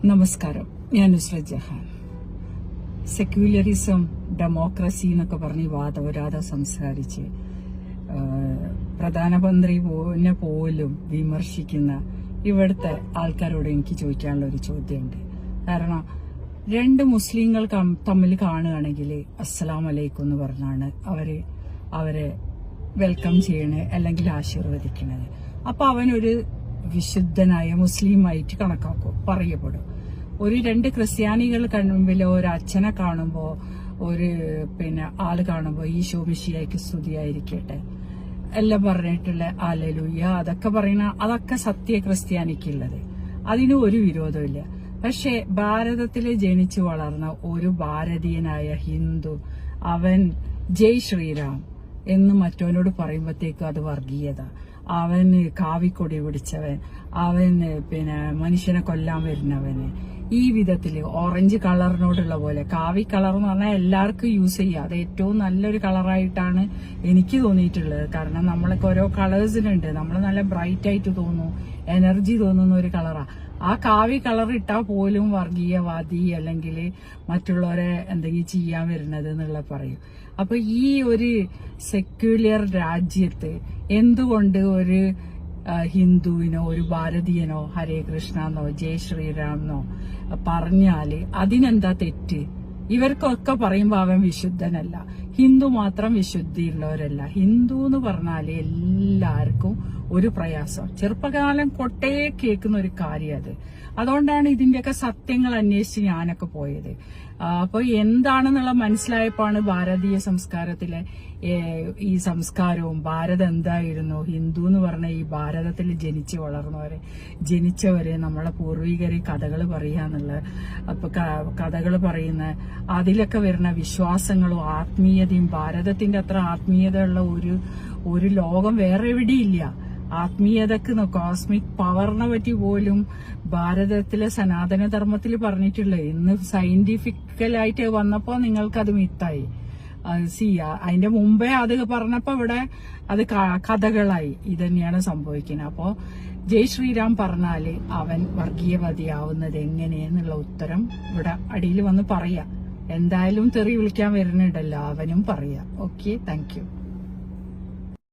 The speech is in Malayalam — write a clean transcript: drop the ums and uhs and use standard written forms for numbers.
നമസ്കാരം, ഞാൻ നുസ്രത് ജഹാൻ. സെക്യുലറിസം, ഡെമോക്രസി എന്നൊക്കെ പറഞ്ഞ് വാദവരാതെ സംസാരിച്ച് പ്രധാനമന്ത്രിനെ പോലും വിമർശിക്കുന്ന ഇവിടുത്തെ ആൾക്കാരോട് എനിക്ക് ചോദിക്കാനുള്ള ഒരു ചോദ്യമുണ്ട്. കാരണം രണ്ട് മുസ്ലിങ്ങൾ തമ്മിൽ കാണുകയാണെങ്കിൽ അസ്സലാം അലൈക്കും എന്ന് പറഞ്ഞാണ് അവരെ വെൽക്കം ചെയ്യണത് അല്ലെങ്കിൽ ആശീർവദിക്കണത്. അപ്പൊ അവനൊരു വിശുദ്ധനായ മുസ്ലിമായിട്ട് പറയപ്പെടും. രണ്ട് ക്രിസ്ത്യാനികൾ കാണുമ്പോൾ ഒരു അച്ഛനെ കാണുമ്പോ ആള് കാണുമ്പോ ഈശോ മിശിഹായ്ക്ക് സ്തുതിയായിരിക്കട്ടെ എല്ലാം പറഞ്ഞിട്ടുള്ള ഹല്ലേലൂയ അതൊക്കെ സത്യ ക്രിസ്ത്യാനിക്കുള്ളത്. അതിന് ഒരു വിരോധമില്ല. പക്ഷെ ഭാരതത്തിൽ ജനിച്ചു വളർന്ന ഒരു ഭാരതീയനായ ഹിന്ദു അവൻ ജയ് ശ്രീറാം എന്ന് മറ്റവനോട് പറയുമ്പോഴത്തേക്കും അത് വർഗീയത. അവന് കാവിക്കൊടി പിടിച്ചവൻ, അവന് മനുഷ്യനെ കൊല്ലാൻ വരുന്നവന്, ഈ വിധത്തില് ഓറഞ്ച് കളറിനോടുള്ള പോലെ കാവി കളർ എന്ന് പറഞ്ഞാൽ എല്ലാവർക്കും യൂസ് ചെയ്യാം. അത് ഏറ്റവും നല്ലൊരു കളറായിട്ടാണ് എനിക്ക് തോന്നിയിട്ടുള്ളത്. കാരണം നമ്മളൊക്കെ ഓരോ കളേഴ്സിനുണ്ട്. നമ്മൾ നല്ല ബ്രൈറ്റ് ആയിട്ട് തോന്നും, എനർജി തോന്നുന്ന ഒരു കളറാ. ആ കാവി കളർ ഇട്ടാൽ പോലും വർഗീയവാദി അല്ലെങ്കിൽ മറ്റുള്ളവരെ എന്തെങ്കിലും ചെയ്യാൻ വരുന്നത് എന്നുള്ള പറയും. അപ്പൊ ഈ ഒരു സെക്യുലർ രാജ്യത്ത് എന്തുകൊണ്ട് ഒരു ഹിന്ദുവിനോ ഒരു ഭാരതീയനോ ഹരേ കൃഷ്ണ എന്നോ ജയ് ശ്രീറാം എന്നോ പറഞ്ഞാല് അതിനെന്താ തെറ്റ്? ഇവർക്കൊക്കെ പറയുമ്പോ അവൻ വിശുദ്ധനല്ല. ഹിന്ദു മാത്രം വിശുദ്ധിയുള്ളവരല്ല. ഹിന്ദു എന്ന് പറഞ്ഞാല് എല്ലാവർക്കും ഒരു പ്രയാസം. ചെറുപ്പകാലം കൊട്ടേ കേൾക്കുന്ന ഒരു കാര്യം അത്. അതുകൊണ്ടാണ് ഇതിന്റെയൊക്കെ സത്യങ്ങൾ അന്വേഷിച്ച് ഞാനൊക്കെ പോയത്. അപ്പൊ എന്താണെന്നുള്ള മനസ്സിലായപ്പോഴാണ് ഭാരതീയ സംസ്കാരത്തിലെ ഈ സംസ്കാരവും ഭാരതം എന്തായിരുന്നു, ഹിന്ദു എന്ന് പറഞ്ഞ ഈ ഭാരതത്തിൽ ജനിച്ചവരെ നമ്മളെ പൂർവികര് കഥകൾ പറയാന്നുള്ള. അപ്പൊ കഥകൾ പറയുന്ന അതിലൊക്കെ വരുന്ന വിശ്വാസങ്ങളും ആത്മീയതയും ഭാരതത്തിന്റെ അത്ര ആത്മീയത ഉള്ള ഒരു ലോകം വേറെ എവിടെയില്ല. ആത്മീയതക്ക് കോസ്മിക് പവറിനെ പറ്റി പോലും ഭാരതത്തിലെ സനാതനധർമ്മത്തിൽ പറഞ്ഞിട്ടുള്ളത്. ഇന്ന് സയന്റിഫിക്കലായിട്ട് വന്നപ്പോ നിങ്ങൾക്കത് മിത്തായി. അതിന്റെ മുമ്പേ അത് പറഞ്ഞപ്പോ ഇവിടെ അത് കഥകളായി. ഇതന്നെയാണ് സംഭവിക്കുന്നത്. അപ്പോ ജയ് ശ്രീറാം പറഞ്ഞാല് അവൻ വർഗീയവാദിയാവുന്നത് എങ്ങനെയെന്നുള്ള ഉത്തരം ഇവിടെ അടിയിൽ വന്ന് പറയാം. എന്തായാലും തെറി വിളിക്കാൻ വരുന്നുണ്ടല്ലോ, അവനും പറയാം. Okay, thank you.